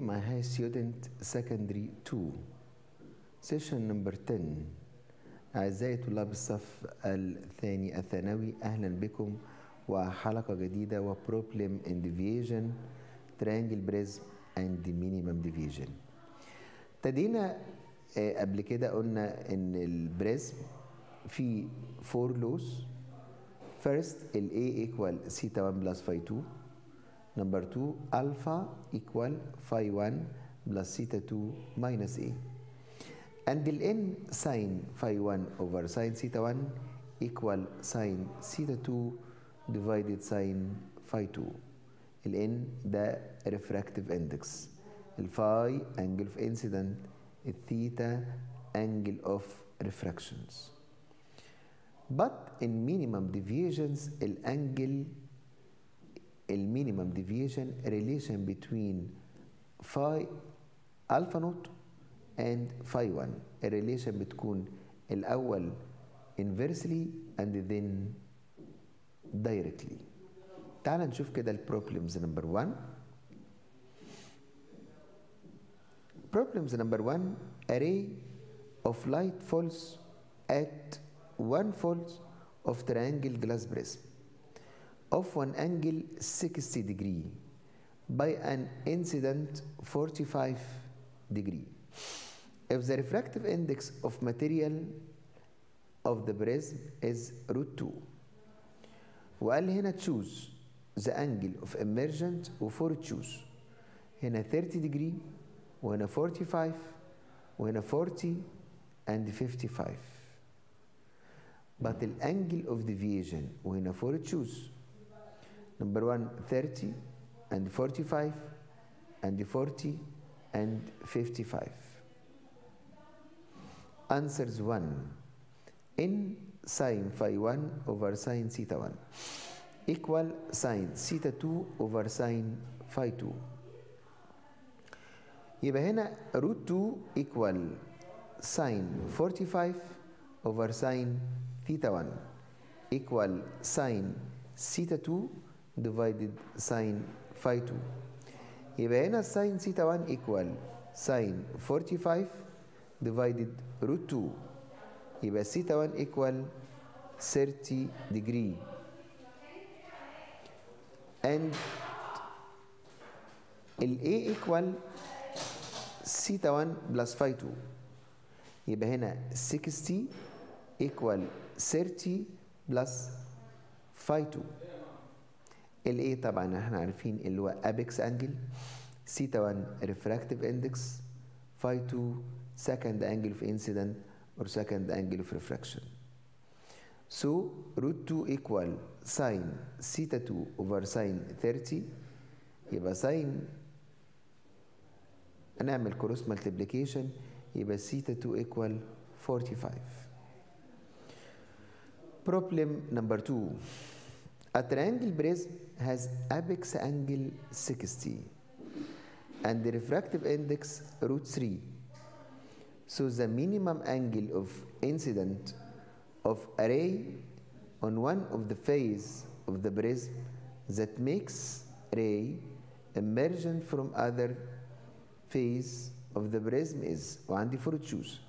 my high student secondary 2 session number 10. أعزائي طلاب الصف الثاني الثانوي، أهلا بكم وحلقة جديدة وبروبلم in deviation triangle prism and minimum deviation. ابتدينا قبل كده قلنا إن البريزم في 4 laws. First ال A equal theta 1 plus phi 2. Number 2 alpha equal phi 1 plus theta 2 minus A. And the n sin phi 1 over sin theta 1 equal sin theta 2 divided sin phi 2. ال n ده refractive index. ال phi angle of incident. ال theta angle of refractions. But in minimum deviations ال minimum deviation relation between phi alpha naught and phi 1. الريليشن بتكون الأول inversely and then directly. تعال نشوف كده البروبلمز نمبر 1. Problems number 1. Array of light falls at one fold of triangle glass prism of one angle 60 degree by an incident 45 degree. If the refractive index of material of the prism is √2. وقال هنا choose the angle of emergent وفور choose. هنا 30 degree وهنا 45 وهنا 40 and 55. But the angle of deviation وهنا for choose. Number 1 30 and 45 and 40 and 55. Answers 1. In sin phi 1 over sin theta 1 equal sin theta 2 over sin phi 2. يبقى هنا √2 equal sin 45 over sin theta 1 equal sin theta 2 divided sin phi 2. يبقى هنا sin theta 1 equal sin 45 divided √2. يبقى theta 1 equal 30 degree. And ال A equal theta 1 plus phi 2. يبقى هنا 60 equal 30 plus phi 2. ال A طبعا احنا عارفين اللي هو apex angle. theta 1 refractive index. phi 2 second angle of incident or second angle of refraction. So √2 equal sin theta 2 over sin 30. يبقى sin نعمل cross multiplication يبقى theta 2 equal 45. Problem number 2. A triangle prism has apex angle 60 and the refractive index √3. So the minimum angle of incident of a ray on one of the face of the prism that makes ray emergent from other phase of the prism is, وعندي for choose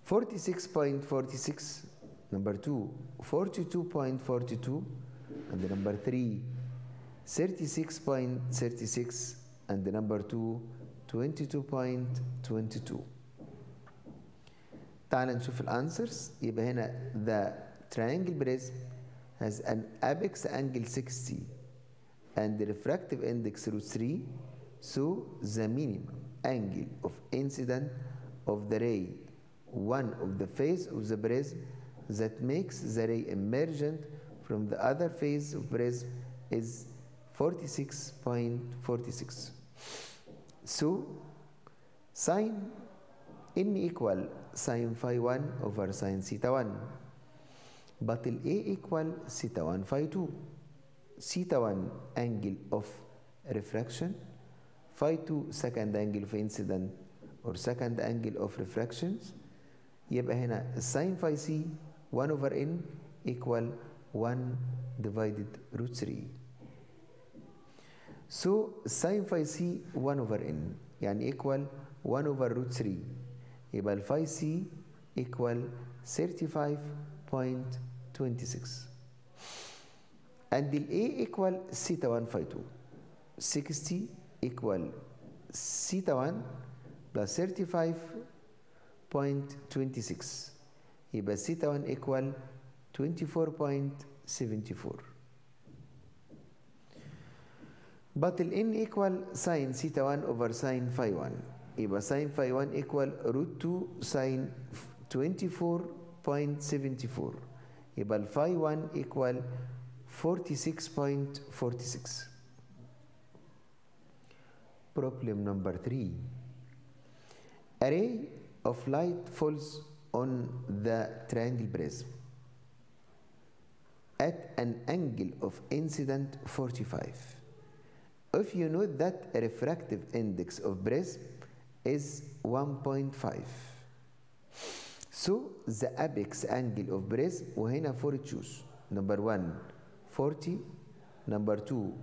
46.46, number 2 42.42, and the number 3 36.36, and the number 2 22.22. تعال نشوف الانسرز. يبقى هنا the triangle prism has an apex angle 60 and the refractive index √3. So the minimum angle of incident of the ray one of the face of the prism that makes the ray emergent from the other face of prism is 46.46. So sin n equal sin phi 1 over sin theta 1. But ال A equal theta 1 phi 2. theta 1 angle of refraction. phi 2 second angle of incident or second angle of refractions. يبقى هنا sin phi c 1 over n equal 1 divided √3. So sin phi c 1 over n يعني equal 1 over root 3 يبقى ال phi c equal 35.26 and ال a equal theta 1 phi 2 60 equal theta 1 plus 35.26 يبقى theta 1 equal 24.74 but ال n equal sin theta 1 over sin phi 1 يبقى sin phi 1 equal root 2 sin 24.74 يبقى ال phi 1 equal 46.46 problem number 3 a ray of light falls on the triangle prism at an angle of incident 45. If you note that a refractive index of prism is 1.5. So the apex angle of prism وهنا for choose. Number 1 40, number 2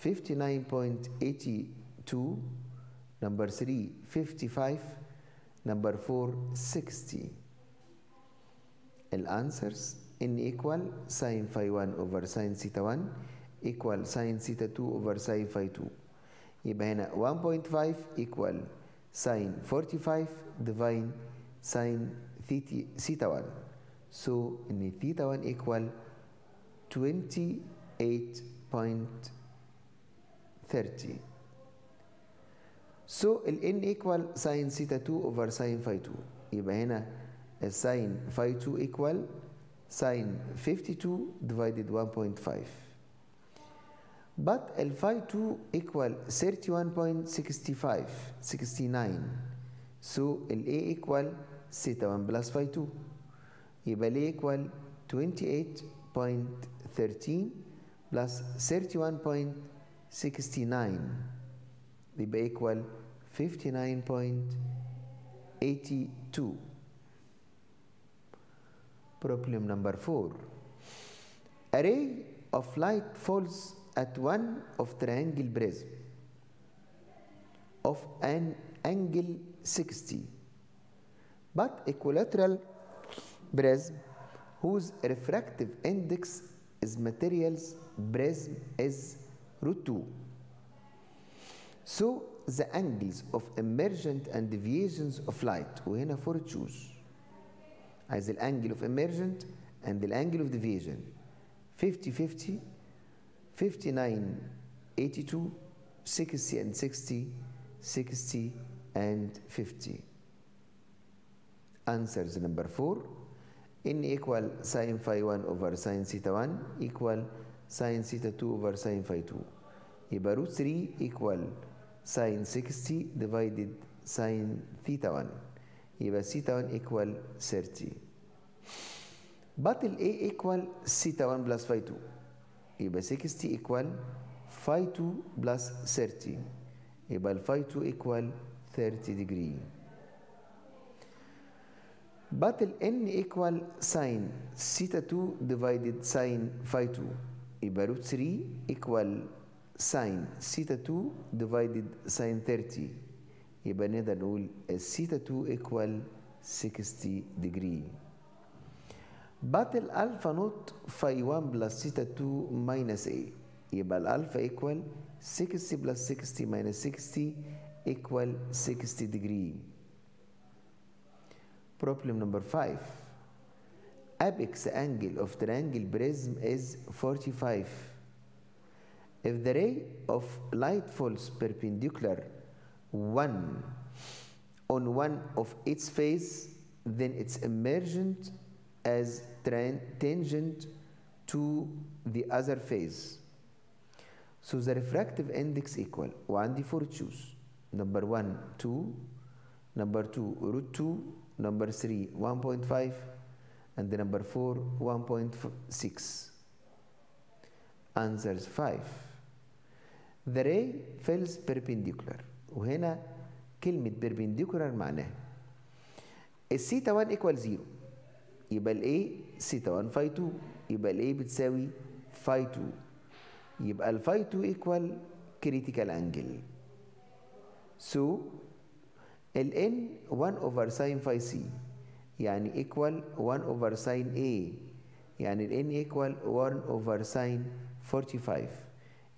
59.82, number 3 55, number 4 60. الانسرز n equal sin phi 1 over sin theta 1 equal sin theta 2 over sin phi 2 يبقى هنا 1.5 equal sin 45 divide sin theta 1 so in theta 1 equal 28.30 so ال n equal sin theta 2 over sin phi 2 يبقى هنا sin phi 2 equal sin 52 divided 1.5 but ال phi 2 equal 31.69 so ال a equal theta 1 plus phi 2 يبقى ال a equal 28.13 plus 31.69 يبقى equal 59.82 problem number 4 a ray of light falls at one of triangle prism of an angle 60 but equilateral prism whose refractive index is materials prism is root 2 so the angles of emergent and deviations of light وهنا for choose عايز الانجل of emergent and the angle of deviation 50 50 59 82 60 and 60 60 and 50 answers number 4 n equal sin phi 1 over sin theta 1 equal sin theta 2 over sin phi 2 يبقى root 3 equal sin 60 divided sin theta 1 يبقى theta 1 equal 30 but ال a equal theta 1 plus phi 2 يبقى 60 equal phi 2 plus 30 يبقى ال phi 2 equal 30 degree but ال n equal sin theta 2 divided sin phi 2 يبقى root 3 equal sin theta 2 divided sin 30 يبقى نقدر نقول theta 2 equal 60 degree but الالفا نوت phi 1 plus theta 2 minus a يبقى الالفا equal 60 plus 60 minus 60 equal 60 degree problem number 5 apex angle of triangle prism is 45 if the ray of light falls perpendicular on one of its face then it's emergent as tangent to the other face so the refractive index equal وعندي four choose number 1 2 number 2 root 2 number 3 1.5 and the number 4 1.6 answers 5 the ray falls perpendicular وهنا كلمة perpendicular معناها الثيتا 1 equal 0 يبقى ال A ثيتا 1 phi 2 يبقى ال A بتساوي phi 2 يبقى ال phi 2 equal critical angle. So ال n 1 over sin phi c يعني equal 1 over sin A، يعني ال n equal 1 over sin 45،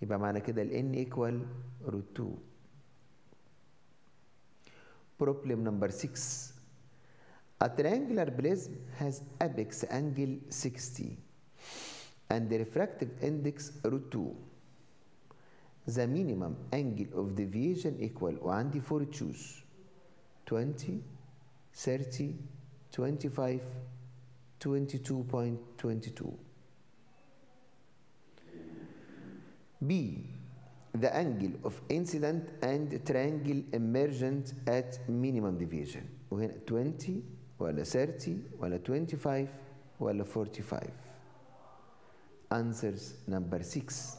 يبقى معنى كده ال n equal root 2. Problem number 6. A triangular prism has apex angle 60 and the refractive index root 2. The minimum angle of deviation equal، وعندي 4 choose 20 30 25 22.22. B. The angle of incident and triangle emergent at minimum deviation، وهنا 20 ولا 30 ولا 25 ولا 45. Answers number 6.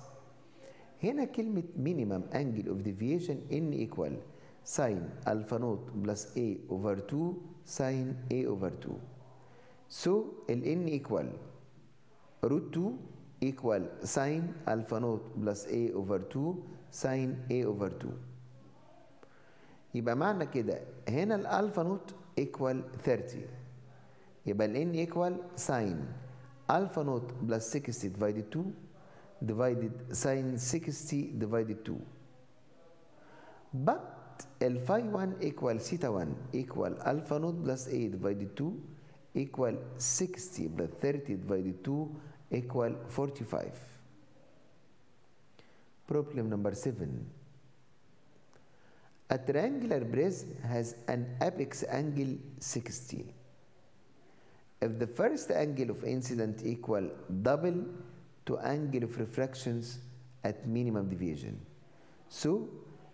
هنا كلمة minimum angle of deviation n equal sin alpha naught plus a over 2 sin a over 2. So ال n equal root 2 equal sin alpha naught plus a over 2 sin a over 2. يبقى معنى كده هنا الالفا نوت equal 30، يبقى ال n equal sin alpha naught plus 60 divided 2 divided sin 60 divided 2. But ال phi 1 equal theta 1 equal alpha naught plus a divided 2 equal 60 plus 30 divided 2 equal 45. Problem number 7. A triangular prism has an apex angle 60. If the first angle of incident equal double to angle of refractions at minimum deviation, so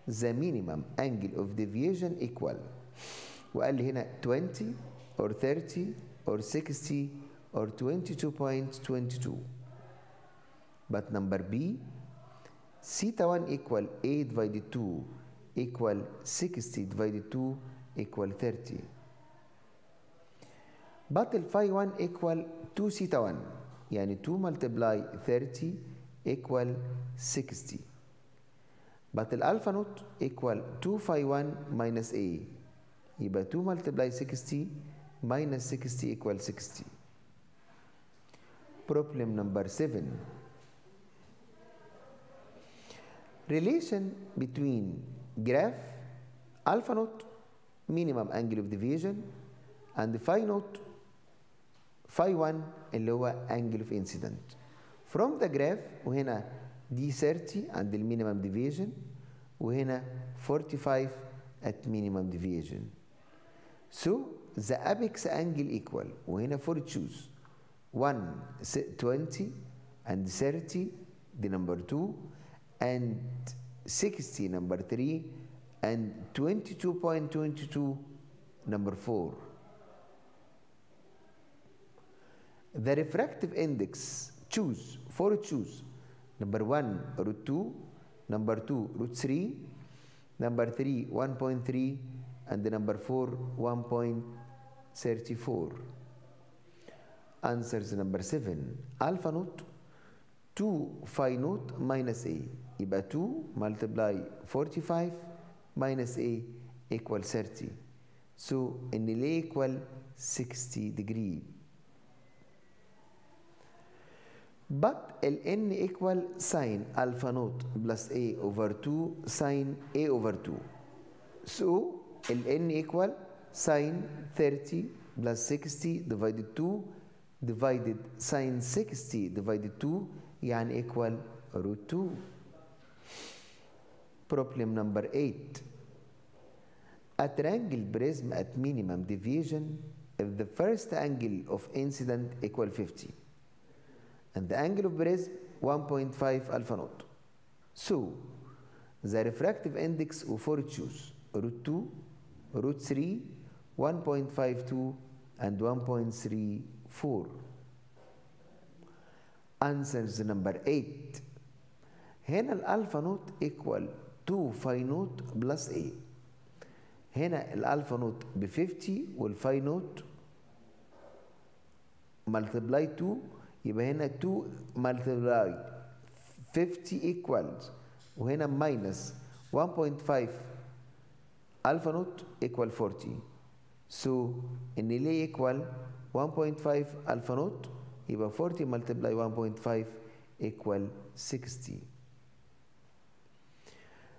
the minimum angle of deviation equal، وقال لي هنا 20 or 30 or 60 or 22.22. But number B, theta 1 equal a divided 2 equal 60 divided 2 equal 30. But ال phi 1 equal 2 theta 1 يعني 2 multiply 30 equal 60. But ال alpha naught equal 2 phi 1 minus a، يبقى 2 multiply 60 minus 60 equal 60. Problem number 7. Relation between graph alpha naught minimum angle of deviation and phi naught phi 1 اللي هو angle of incident. From the graph وهنا دي 30 عند minimum deviation وهنا 45 at minimum deviation. So the apex angle equal، وهنا 4 choose 1 20 and 30 the number 2 and 60 number 3 and 22.22 number 4. The refractive index choose 4 choose number 1 root 2 number 2 root 3 number 3 1.3 and the number 4 1.34. Answers number 7. Alpha naught 2 phi naught minus a، يبقى 2 multiply 45 minus a equal 30. So ان ال a equal 60 degree. But ال n equal sin alpha naught plus a over 2 sin a over 2. So ال n equal sin 30 plus 60 divided 2 divided sin 60 divided 2 يعني equal root 2. Problem number 8. A triangle prism at minimum deviation if the first angle of incident equal 50 and the angle of prism 1.5 alpha naught. So the refractive index of 4 choose root 2 root 3 1.52 and 1.34. Answers number 8. هنا الالفا نوت equal 2 phi naught plus a. هنا الالفا نوت ب 50 والفاي نوت multiply 2 يبقى هنا 2 multiply 50 equals وهنا ماينس 1.5 الفا نوت equal 40. So ان ليه equal 1.5 الفا نوت يبقى 40 multiply 1.5 equal 60.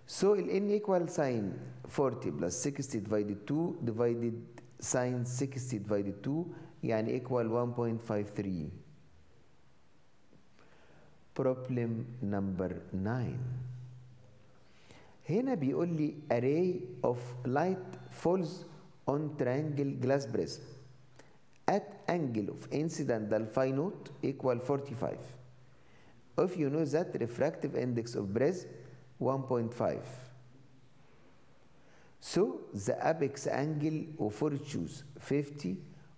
So ال n equal sin 40 plus 60 divided 2 divided sin 60 divided 2 يعني equal 1.53. Problem number 9. هنا بيقول لي array of light falls on triangle glass prism at angle of incidental phi naught equal 45 if you know that refractive index of prism 1.5. So the apex angle of choose 50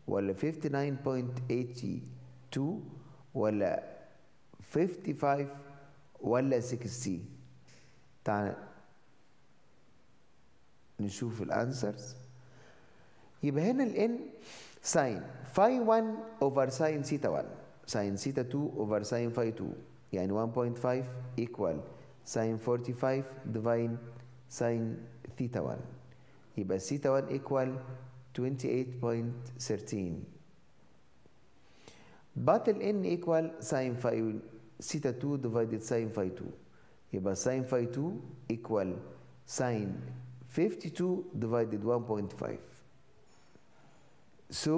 ولا 59.82 ولا 55 ولا 60. تعال نشوف الانسرز. يبقى هنا ال n sin phi 1 over sin theta 1 sin theta 2 over sin phi 2 يعني 1.5 equal sin 45 divide sin theta 1 يبقى theta 1 equal 28.13. but ال n equal sin phi theta 2 divided sin phi 2 يبقى sin phi 2 equal sin 52 divided 1.5. So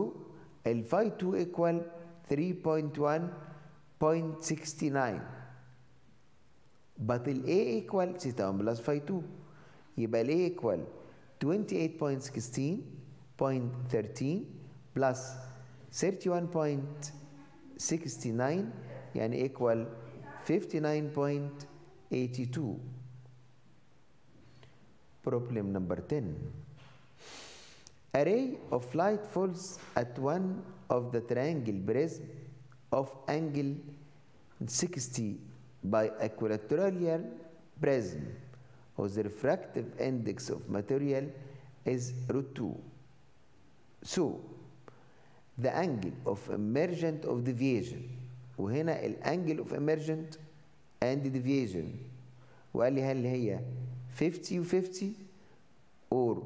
ال phi 2 equal 3.1.69 but ال a equal theta 1 plus phi 2 يبقى ال a equal 28.16.13 plus 31.69 يعني equal 59.82. Problem number 10. Array of light falls at one of the triangle prism of angle 60 by equilateral prism whose refractive index of material is √2. So the angle of emergent of deviation وهنا الانجل of emergent and deviation وقال لي هل هي 50 و 50 or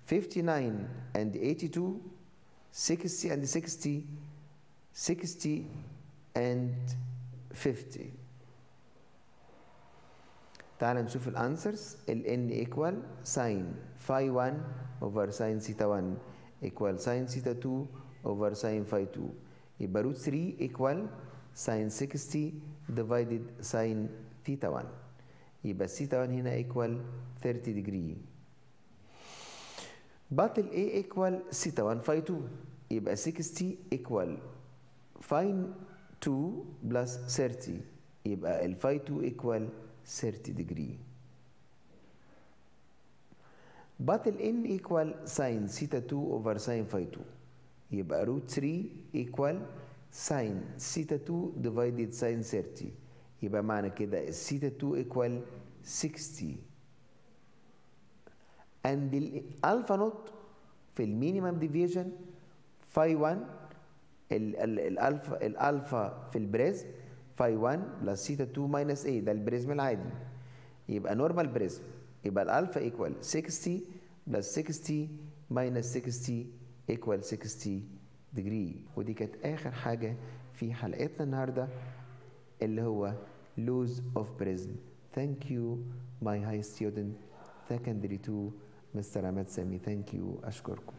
59 and 82 60 and 60 60 and 50. تعال نشوف الانسرز. ال n equal sin phi 1 over sin theta 1 equal sin theta 2 over sin phi 2 يبقى √3 equal sin 60 divided sin theta 1 يبقى theta 1 هنا equal 30 degree. but ال a equal theta 1 phi 2 يبقى 60 equal phi 2 plus 30 يبقى ال phi 2 equal 30 degree. but ال n equal sin theta 2 over sin phi 2 يبقى √3 equal sin theta 2 divided sin 30 يبقى معنى كده theta 2 equal 60 and الالفا نوت في المينيمم ديفيجن phi 1 الالفا في البريزم phi 1 بلس theta 2 minus a ده البريزم العادي يبقى نورمال بريزم يبقى الالفا equal 60 بلس 60 minus 60 equal 60 degree. ودي كانت آخر حاجة في حلقتنا النهاردة اللي هو laws of prism. Thank you my high student secondary 2 Mr. عماد سامي. Thank you. أشكركم.